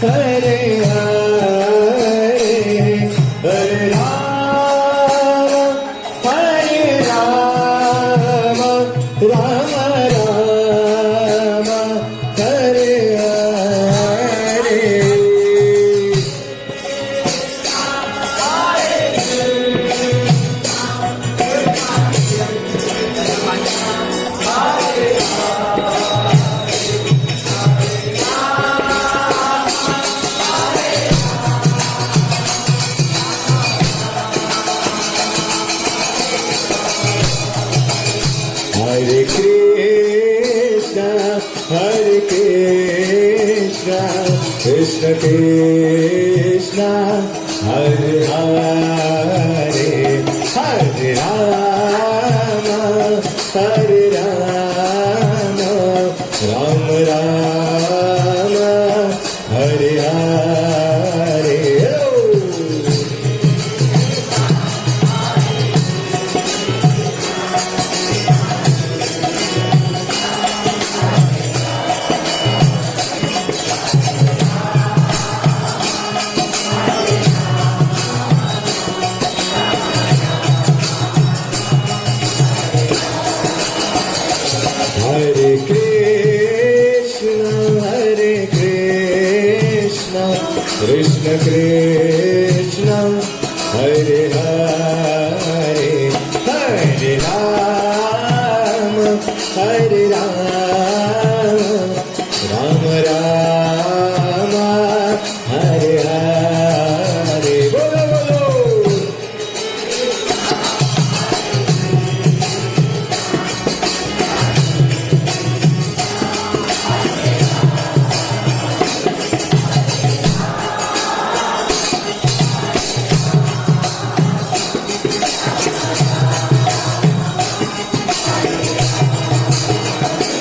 Hare Hare Hare Ram Ram Ram Hare Hare Hare Krishna, Hare Krishna, Krishna Krishna, Hare Hare, Hare Rama, Hare Rama, Rama Rama, Hare Hare. Hare Krishna, Krishna Krishna, Hare Hare, Hare Rama, Hare Rama, Rama Rama, Hare Hare. Bolo, bolo.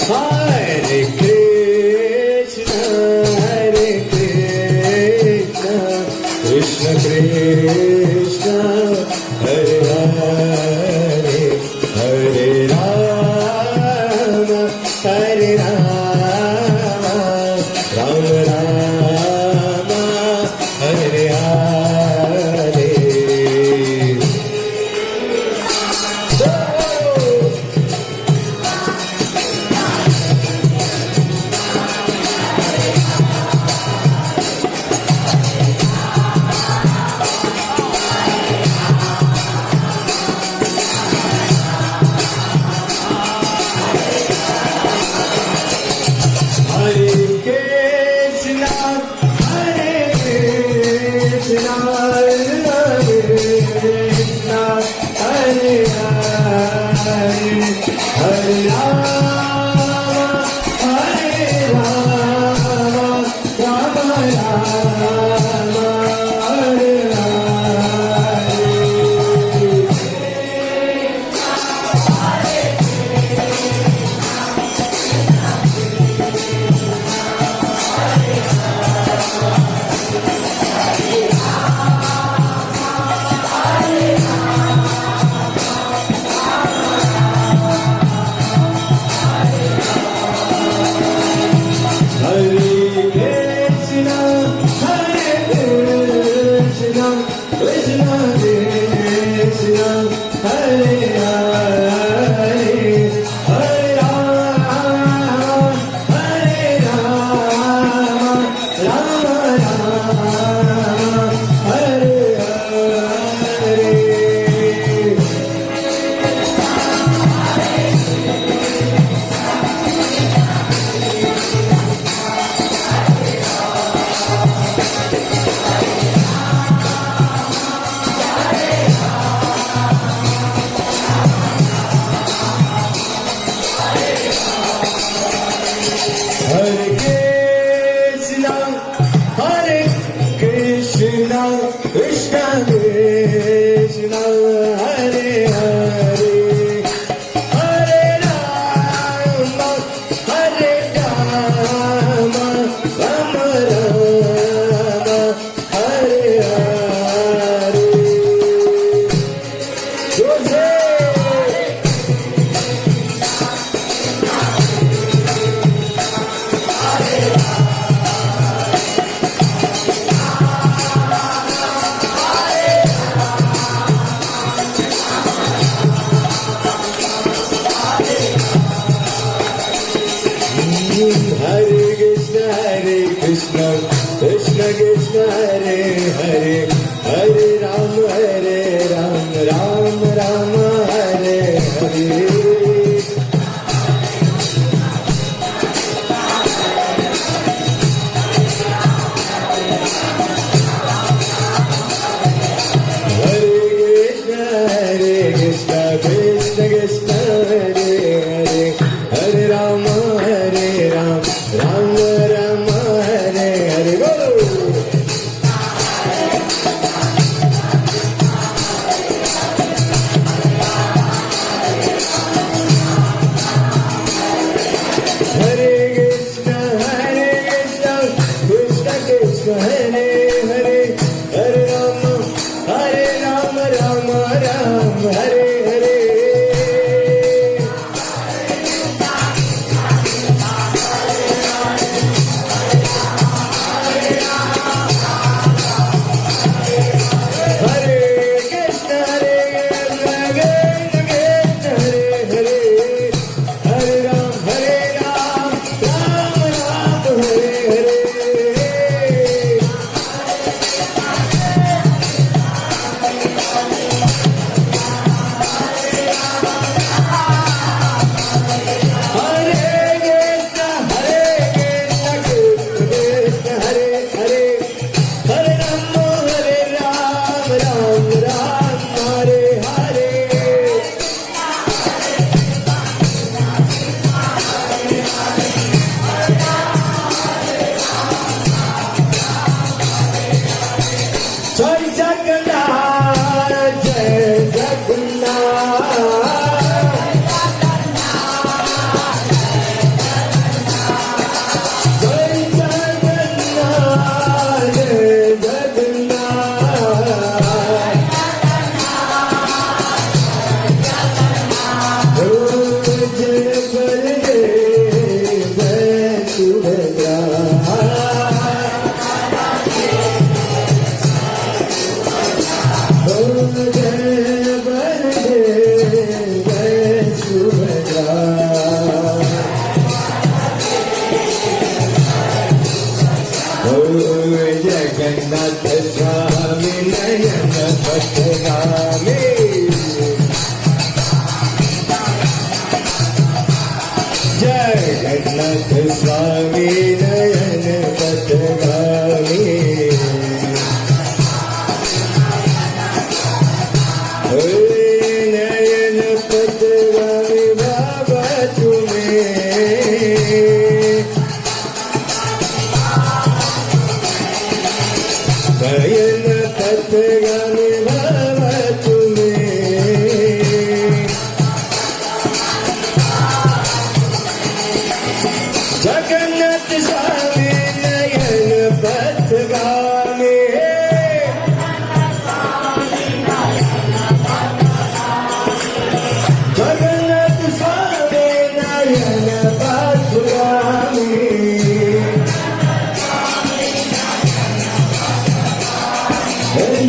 Hare Krishna, Krishna Krishna, Hare Hare, Hare Rama, Hare Rama, Rama Rama, Hare Hare. Hare Krishna, Hare Krishna, Hare Krishna, Hare Hare, Hare Rama, Hare Rama, Rama Rama, Hare Hare. Hare Krishna, Hare Krishna, Krishna Krishna, Hare Hare, Hare Rama, Hare Rama, Rama Rama, Hare Hare. Hare Krishna, Hare Krishna, Krishna Krishna, Hare Hare, Hare Rama, Hare Rama, Rama Rama, Hare Hare. Jose. Krishna Hare Hare Hare Ram Ram Ram Hare Hare Krishna Krishna Hare Hare Hare Ram Ram Ram Hare Hare बोलो हरे कृष्ण कृष्ण कृष्ण हरे हरे हरे राम राम राम हरे हरे हरे कृष्ण हरे राम राम हरे हरे जय जगन्नाथ जय जगन्नाथ जय जगन्नाथ जय जगन्नाथ ओ जय बलदेव जय सुभद्रा जगन्नाथ स्वामी नयन पथगामी जगन्नाथ स्वामी नयन पथगामी नयन पथगामी बाबा तुम्हें नयन पथगामी बाबा तुम्हें जगन्नाथ स्वामी नयन पथगामी जगन्नाथ स्वामी नयन पथगामी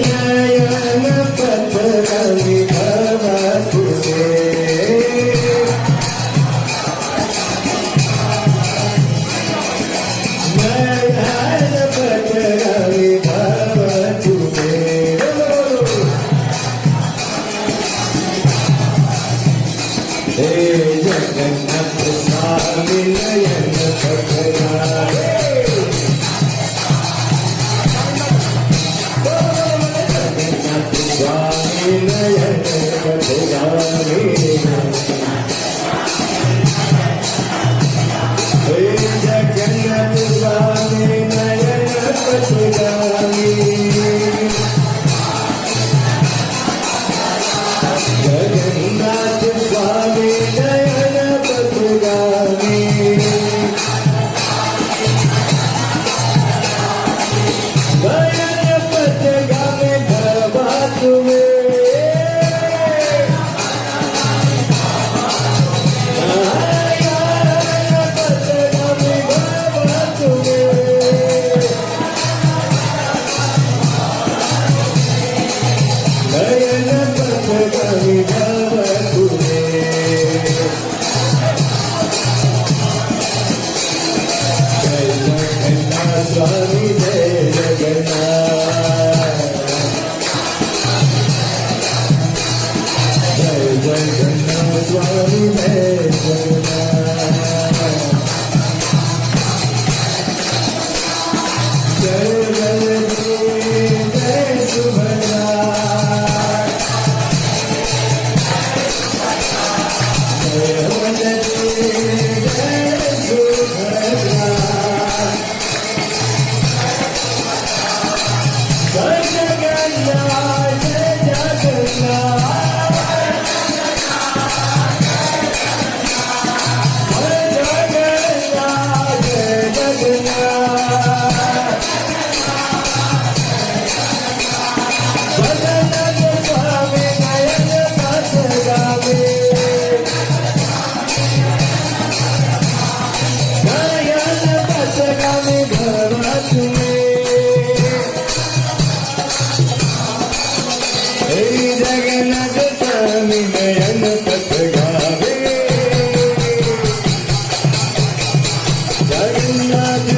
नयन पथगामी बाबा तुम्हें नयन पथगामी बाबा तुम्हें हे जगन्नाथ स्वामी नयन पथगामी स्वामी नयन पथगामी हे जगन्नाथ स्वामी नयन पथगामी जगन्नाथ स्वामी नयन पथगामी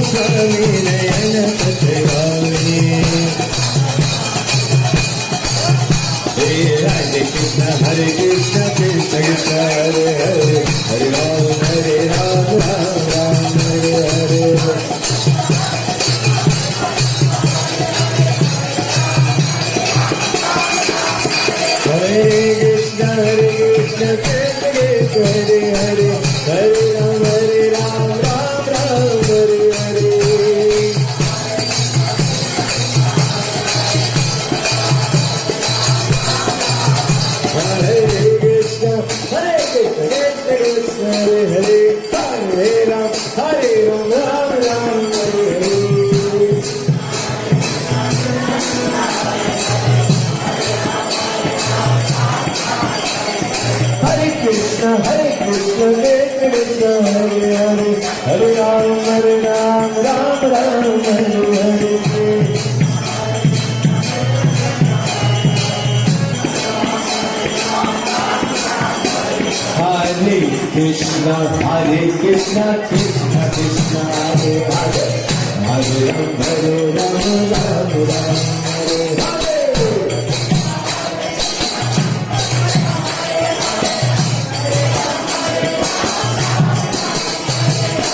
स्वामी नयन पतवामी हे Radhe Krishna Krishna Krishna Hare Hare Hare Ram Ram Hare Hare Hare Krishna Krishna Krishna Hare Hare Hare Ram Ram Ram Hare Hare Hare Krishna Krishna Krishna Hare Hare Hare Ram Ram Ram Hare Hare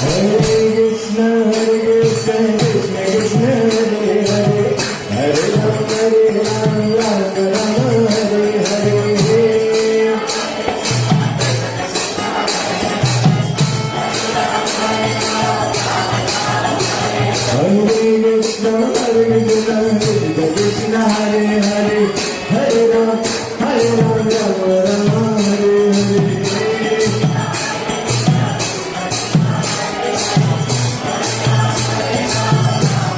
Hare Krishna Krishna Krishna Hare Hare Hare Ram Ram Ram Hare Hare Hare Krishna Krishna Krishna Hare Hare Hare Ram Ram Hare Hare Hare Krishna Krishna Krishna Hare Hare Hare Ram Ram Hare Hare Hare Krishna Krishna Krishna Hare Hare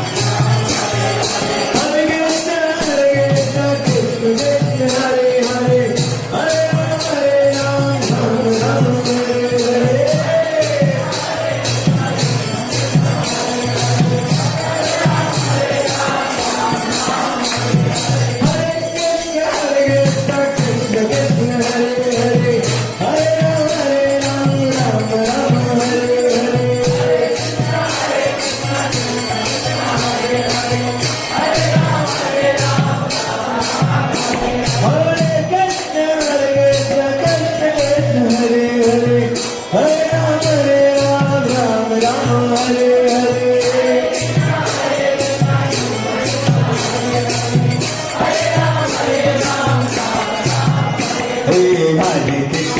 Hare Ram Ram Hare Hare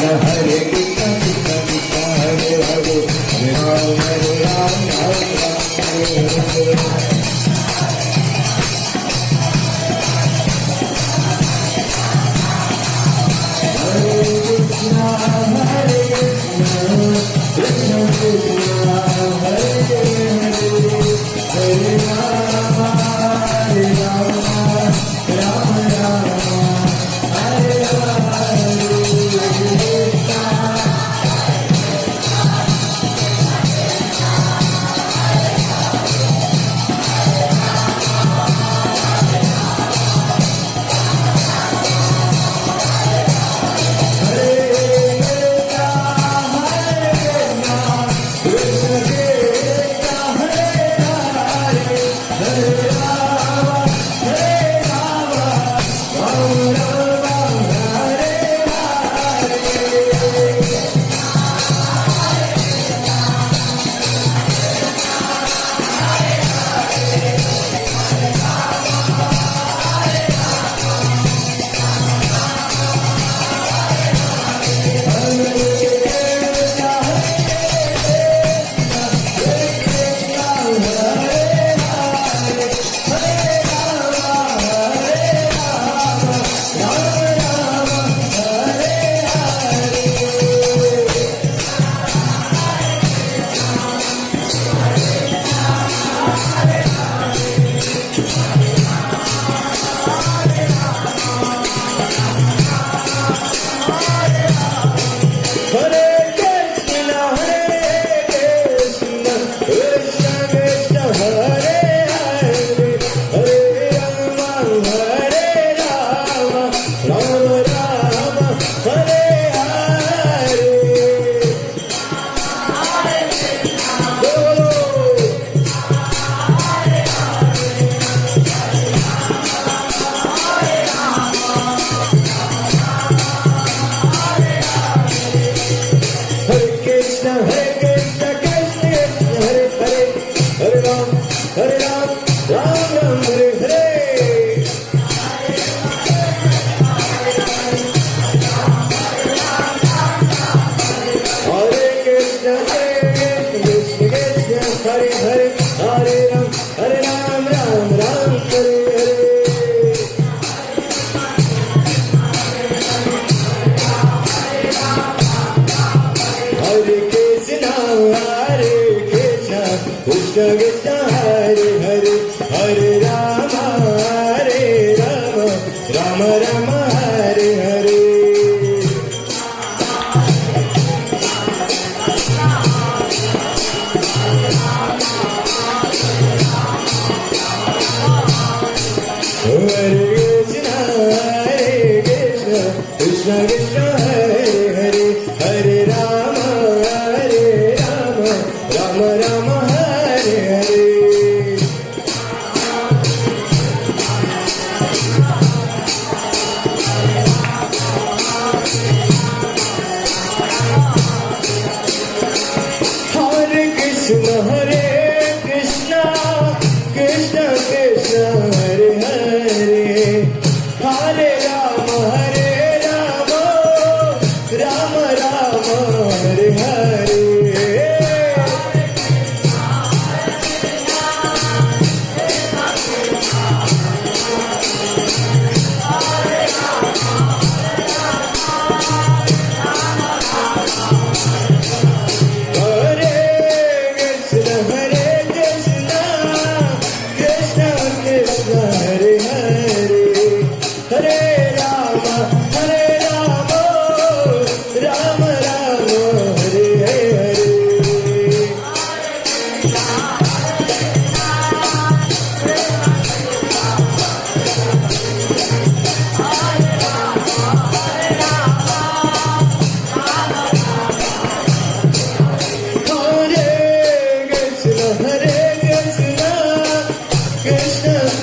Hare Krishna Krishna Krishna Hare Hare Hare Ram Hare Hare Hare Krishna Krishna Hare Hare Hare Rama Rama Rama Hare Hare Hare Krishna Krishna Krishna Hare Hare Hare Rama Rama Rama Hare Hare Hare Krishna Krishna Krishna Hare Hare Hare Rama Rama Rama Hare Hare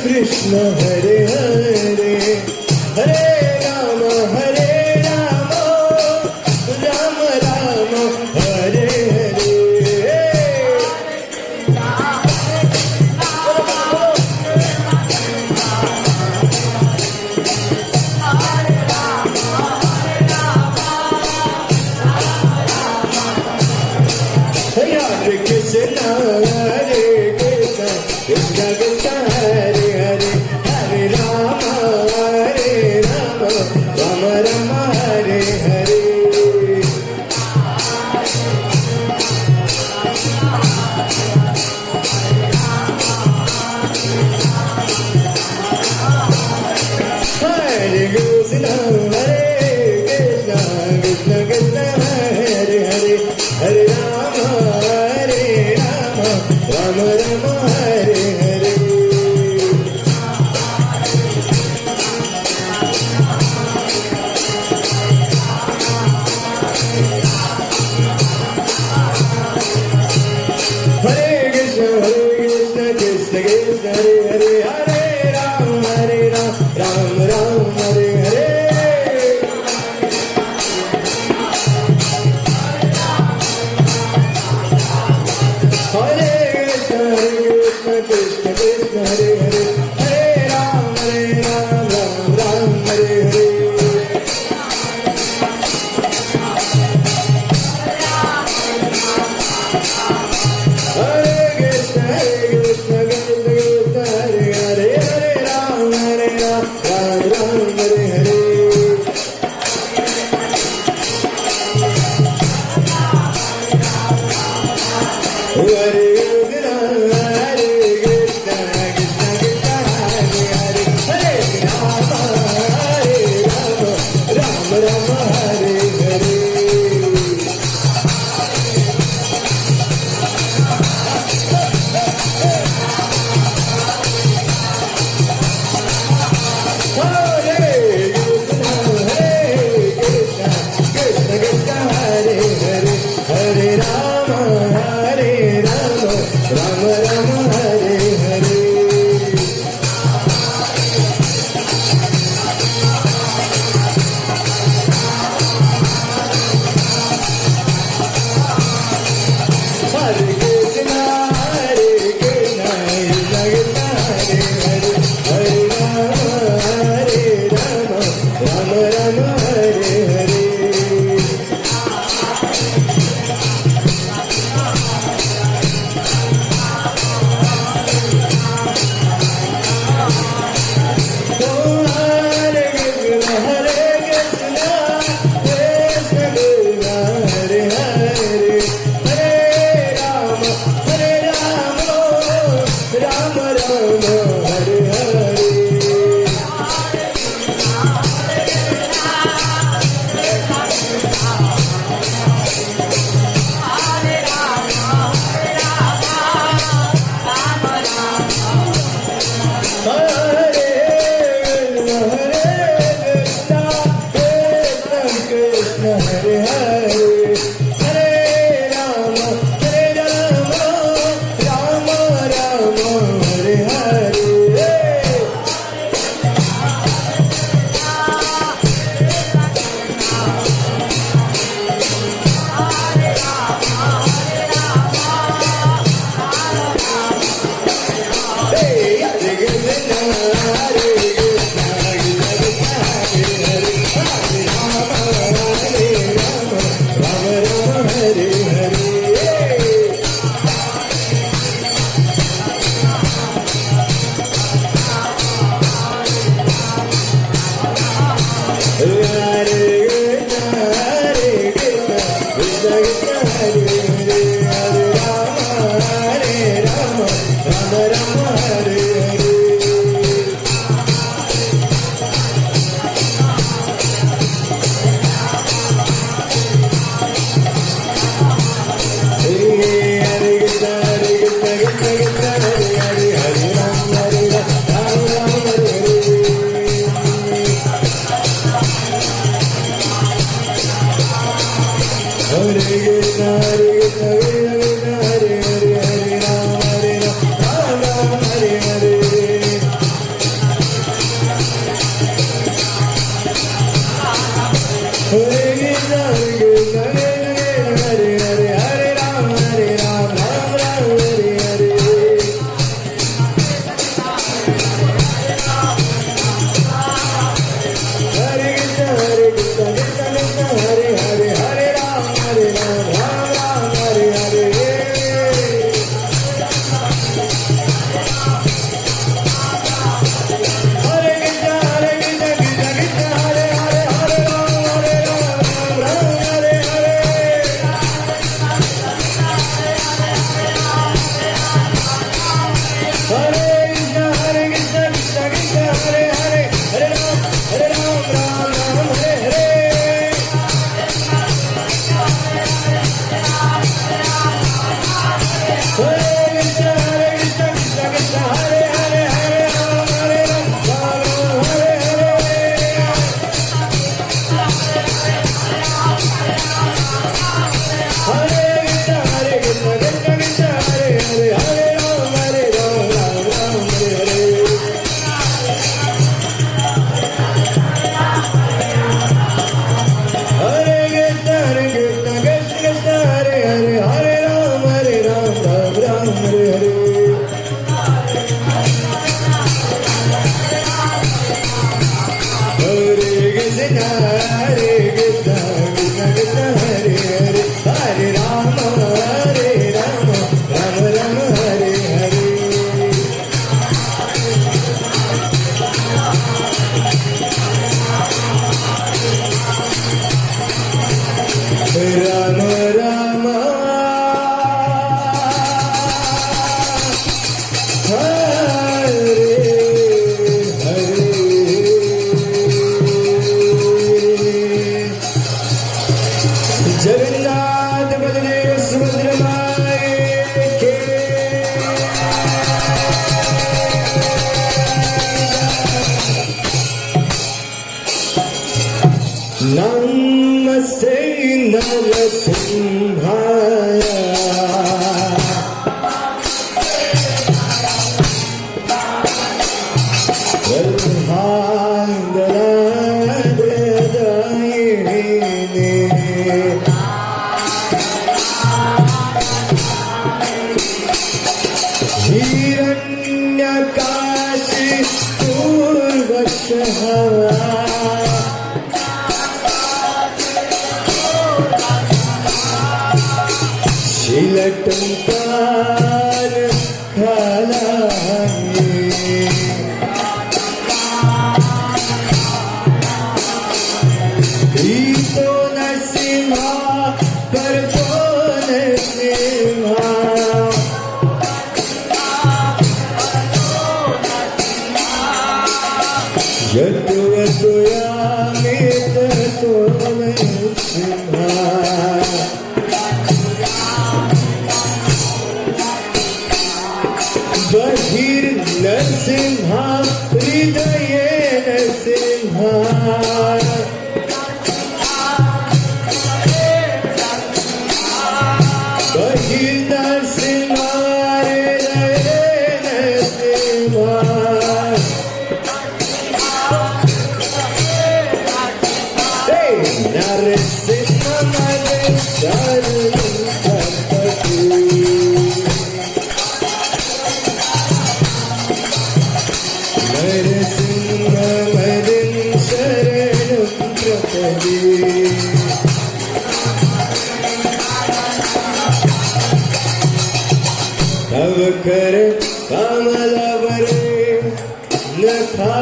Krishna Hare Hare Hare Rama Rama Rama Hare Hare Hare Krishna Krishna Krishna Hare Hare Hare Rama Rama Rama Hare Hare Hare Krishna Krishna Krishna Hare Hare Hare Rama Rama Rama Hare Hare Hare Krishna Krishna Krishna Hare Hare Hare Rama Rama Rama Hare Hare Hare Krishna Krishna Krishna Hare Hare Hare Rama Rama Hare Hare Hare Krishna Krishna Krishna Hare Hare Hare Rama Rama Hare Hare Hare Krishna Krishna Krishna Hare Hare Hare Rama Rama Rama Hare Hare Hare Rama Rama Rama Hare Hare Hare Krishna Krishna Krishna Hare Hare Hare Rama Rama Rama Hare Hare नरसिंहाय हिरण्यकाशी पूर्वशः शिलटंकार खालाये तो नरसिंहा करतो नरसिंहा यतो यामित तो नरसिंहा बहिर नरसिंहा हृदये नरसिंहा बहिर नरसिंहा हृदये नरसिंहा नरसिंहा मदे शरणं प्रपद्ये नरसिंहा मदे शरणं प्रपद्ये तव कर कमलवरे नखा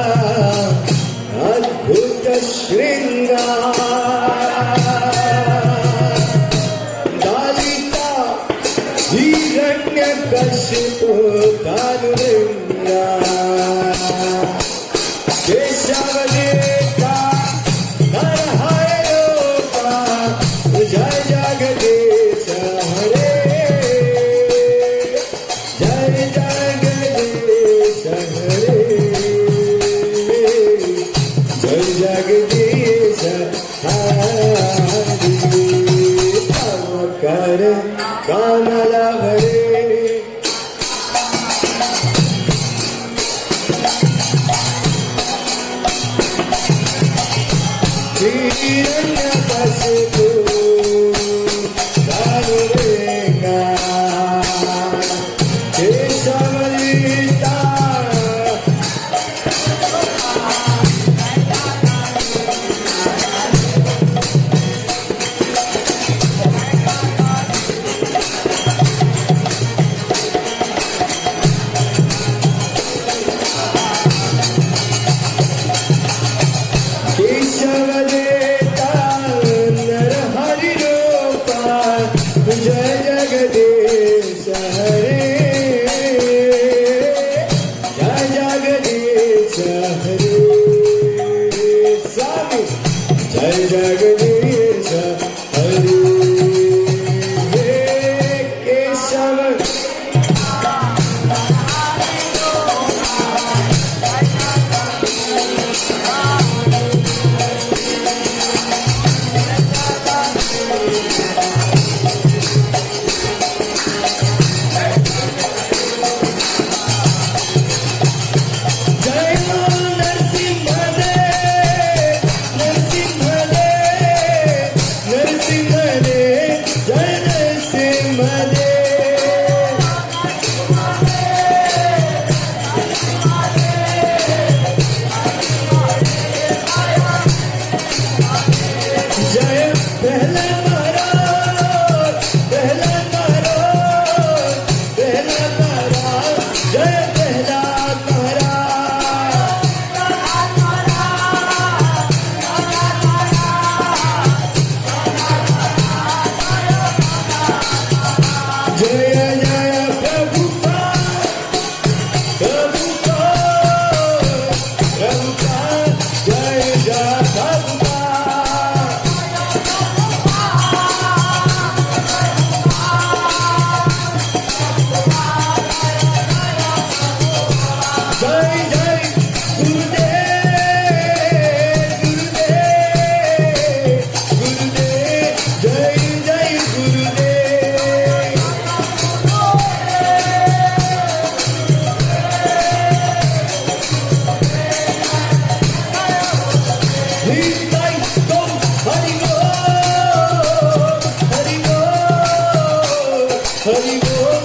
अद्भुत श्रृंगार दालिता हिरण्यकशिपु कानुलिंगा केशवदेता नरहर लोका जय जगदीश हरे जय जगदीश हरे जय जगदीश हरे तव कर कमलवरे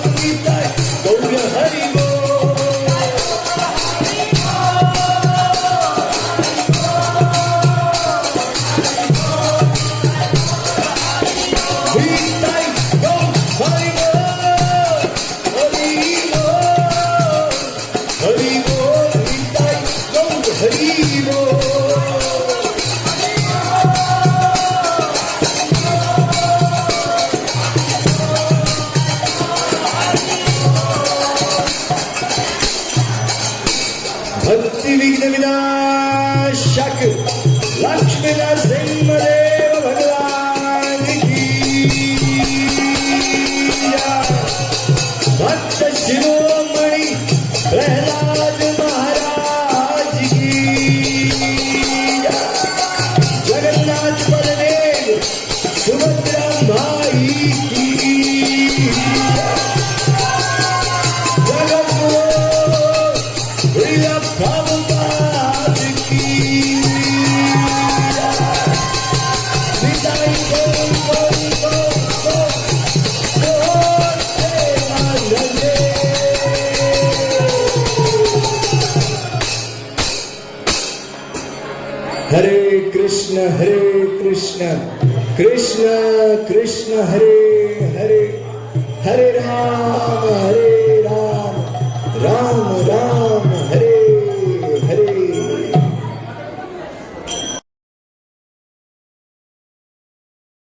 निताय गौर हरी बोल निताय गौर हरी बोल निताय गौर हरी बोल भक्ति विघ्न विनाशक लक्ष्मीला सिंहदेव भगवान की जय। भक्त शिरोमणि प्रहलाद महाराज की जय। जगन्नाथ बलदेव सुभद्रा माई की जय। जगद्गुरु प्रभुपाद की विदाई हरे कृष्ण कृष्ण कृष्ण हरे हरे हरे राम